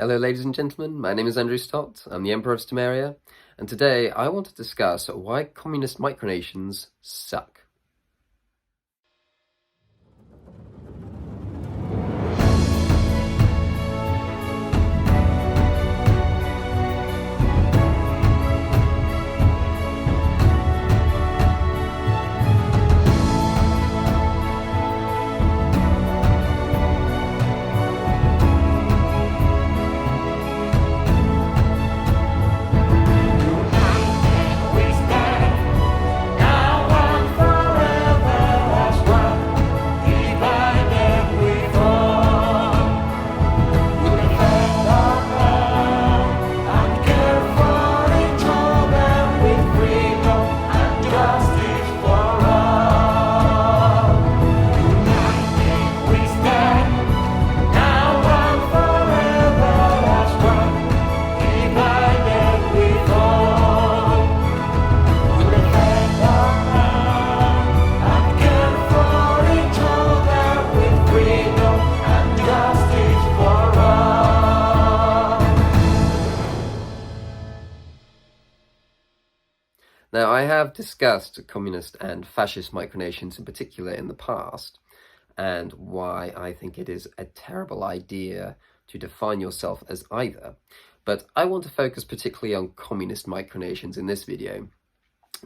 Hello ladies and gentlemen, my name is Andrew Stott, I'm the Emperor of Stomaria, and today I want to discuss why communist micronations suck. Now, I have discussed communist and fascist micronations in particular in the past, and why I think it is a terrible idea to define yourself as either. But I want to focus particularly on communist micronations in this video,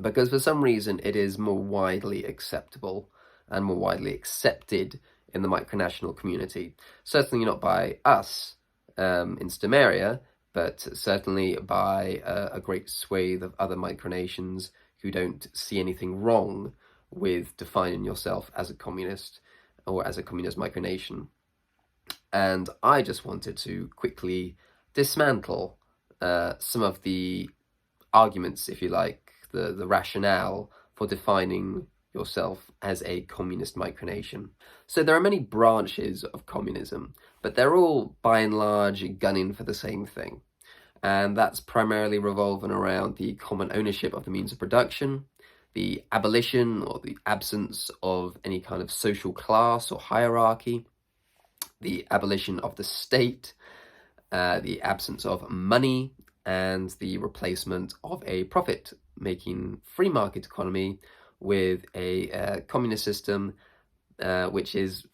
because for some reason it is more widely acceptable and more widely accepted in the micronational community. Certainly not by us in Sumeria, but certainly by a great swathe of other micronations who don't see anything wrong with defining yourself as a communist or as a communist micronation. And I just wanted to quickly dismantle some of the arguments, if you like, the rationale for defining yourself as a communist micronation. So there are many branches of communism, but they're all by and large gunning for the same thing. And that's primarily revolving around the common ownership of the means of production, the abolition or the absence of any kind of social class or hierarchy, the abolition of the state, the absence of money, and the replacement of a profit-making free market economy with a communist system which is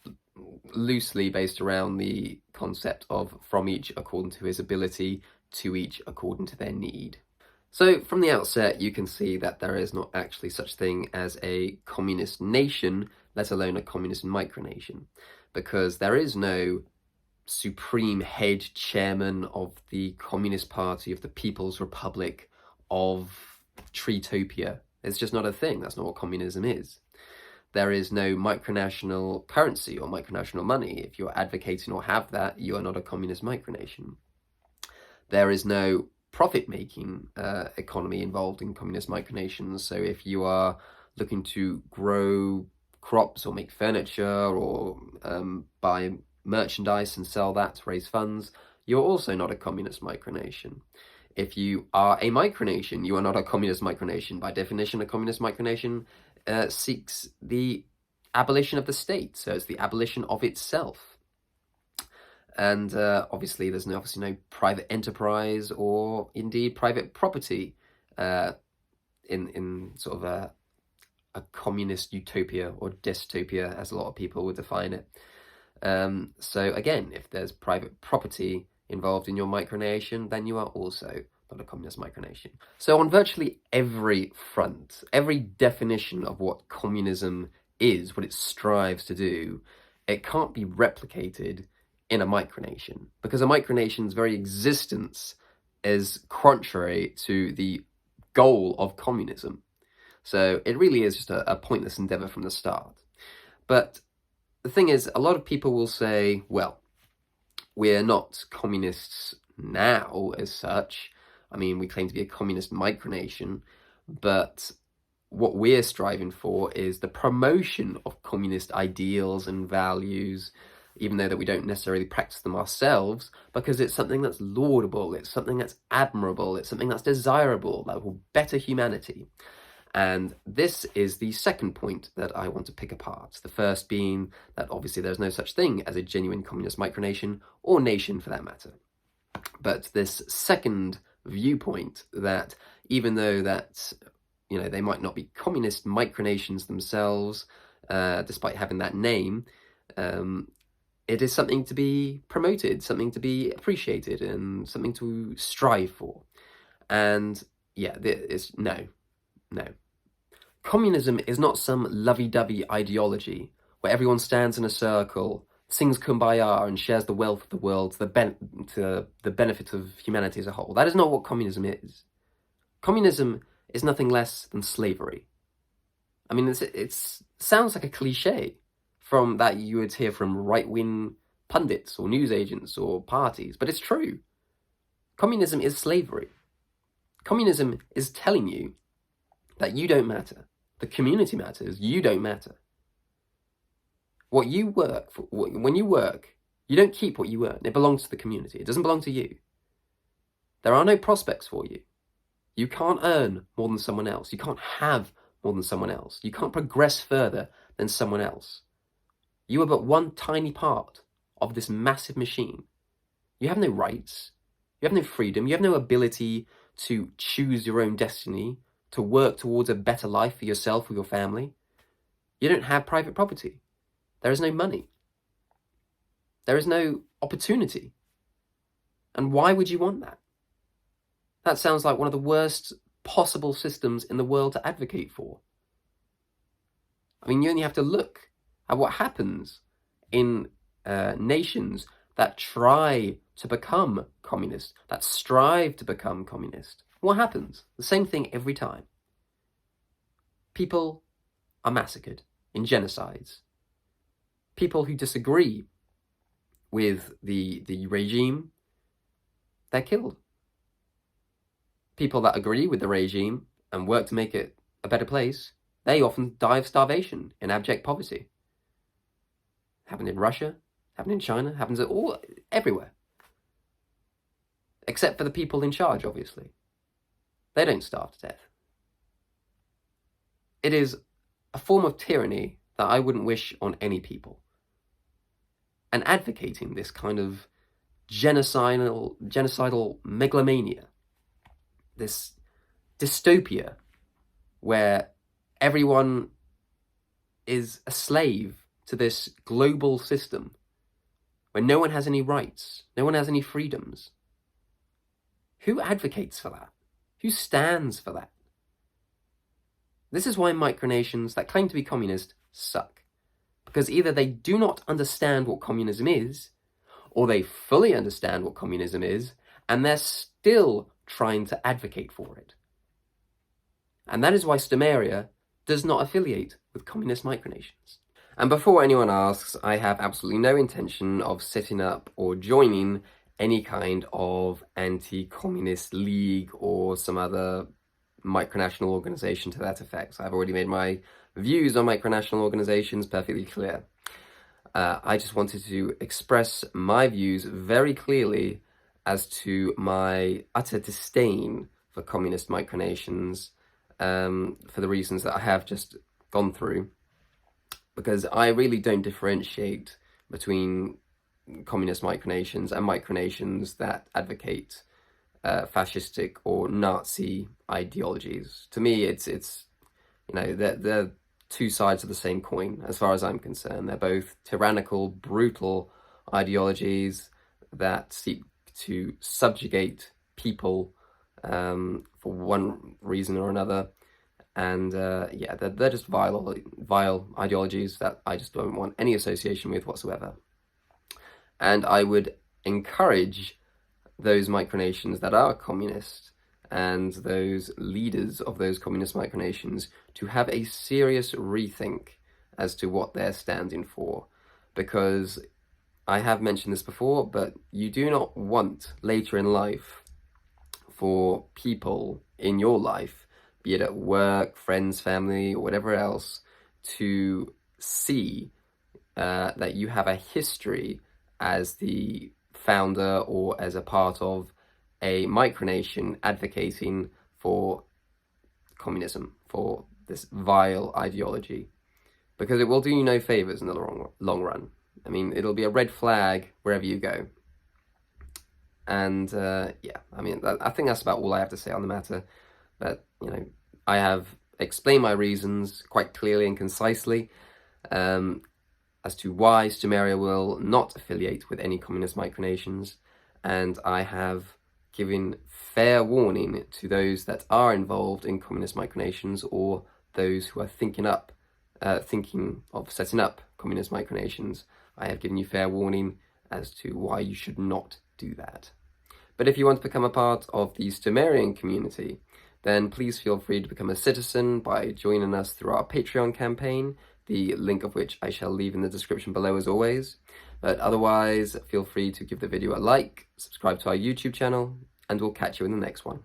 loosely based around the concept of from each according to his ability, to each according to their need. So from the outset you can see that there is not actually such thing as a communist nation, let alone a communist micronation, because there is no supreme head chairman of the Communist Party of the People's Republic of Treetopia. It's just not a thing. That's not what communism is. There is no micronational currency or micronational money. If you're advocating or have that, you are not a communist micronation. There is no profit-making economy involved in communist micronations. So if you are looking to grow crops or make furniture or buy merchandise and sell that to raise funds, you're also not a communist micronation. If you are a micronation, you are not a communist micronation. By definition, a communist micronation seeks the abolition of the state. So it's the abolition of itself. And obviously there's no private enterprise or indeed private property in sort of a communist utopia or dystopia, as a lot of people would define it. So again, if there's private property involved in your micronation, then you are also not a communist micronation. So on virtually every front, every definition of what communism is, what it strives to do, it can't be replicated in a micronation, because a micronation's very existence is contrary to the goal of communism. So it really is just a pointless endeavor from the start. But the thing is, a lot of people will say, well, we're not communists now as such. I mean, we claim to be a communist micronation, but what we're striving for is the promotion of communist ideals and values, even though that we don't necessarily practice them ourselves, because it's something that's laudable, it's something that's admirable, it's something that's desirable, that will better humanity. And this is the second point that I want to pick apart. The first being that obviously there's no such thing as a genuine communist micronation, or nation for that matter. But this second viewpoint, that even though that, they might not be communist micronations themselves, despite having that name, it is something to be promoted, something to be appreciated, and something to strive for. And yeah, it's no. Communism is not some lovey-dovey ideology where everyone stands in a circle, sings Kumbaya, and shares the wealth of the world to the benefit of humanity as a whole. That is not what communism is. Communism is nothing less than slavery. I mean, it sounds like a cliche from that you would hear from right-wing pundits or newsagents or parties, but it's true. Communism is slavery. Communism is telling you that you don't matter. The community matters, you don't matter. What you work for, when you work, you don't keep what you earn. It belongs to the community. It doesn't belong to you. There are no prospects for you. You can't earn more than someone else. You can't have more than someone else. You can't progress further than someone else. You are but one tiny part of this massive machine. You have no rights. You have no freedom. You have no ability to choose your own destiny, to work towards a better life for yourself or your family. You don't have private property. There is no money. There is no opportunity. And why would you want that? That sounds like one of the worst possible systems in the world to advocate for. I mean, you only have to look at what happens in nations that try to become communist, that strive to become communist. What happens? The same thing every time. People are massacred in genocides. People who disagree with the regime, they're killed. People that agree with the regime and work to make it a better place, they often die of starvation in abject poverty. Happened in Russia, happened in China, happens everywhere. Except for the people in charge, obviously. They don't starve to death. It is a form of tyranny that I wouldn't wish on any people. And advocating this kind of genocidal megalomania, this dystopia where everyone is a slave to this global system, where no one has any rights, no one has any freedoms. Who advocates for that? Who stands for that? This is why micronations that claim to be communist suck. Because either they do not understand what communism is, or they fully understand what communism is, and they're still trying to advocate for it. And that is why Sumeria does not affiliate with communist micronations. And before anyone asks, I have absolutely no intention of setting up or joining any kind of anti-communist league or some other micronational organization to that effect. I've already made my views on micronational organizations perfectly clear. I just wanted to express my views very clearly as to my utter disdain for communist micronations, for the reasons that I have just gone through, because I really don't differentiate between communist micronations and micronations that advocate fascistic or Nazi ideologies. To me, it's they're two sides of the same coin, as far as I'm concerned. They're both tyrannical, brutal ideologies that seek to subjugate people for one reason or another. And they're just vile ideologies that I just don't want any association with whatsoever. And I would encourage those micronations that are communist and those leaders of those communist micronations to have a serious rethink as to what they're standing for. Because I have mentioned this before, but you do not want later in life for people in your life, be it at work, friends, family, or whatever else, to see that you have a history as the founder or as a part of a micronation advocating for communism, for this vile ideology, because it will do you no favors in the long run. I mean, it'll be a red flag wherever you go. And yeah, I mean, I think that's about all I have to say on the matter. But, you know, I have explained my reasons quite clearly and concisely as to why Sumeria will not affiliate with any communist micronations, and I have given fair warning to those that are involved in communist micronations or those who are thinking of setting up communist micronations. I have given you fair warning as to why you should not do that. But if you want to become a part of the Sumerian community, then please feel free to become a citizen by joining us through our Patreon campaign, the link of which I shall leave in the description below as always. But otherwise, feel free to give the video a like, subscribe to our YouTube channel, and we'll catch you in the next one.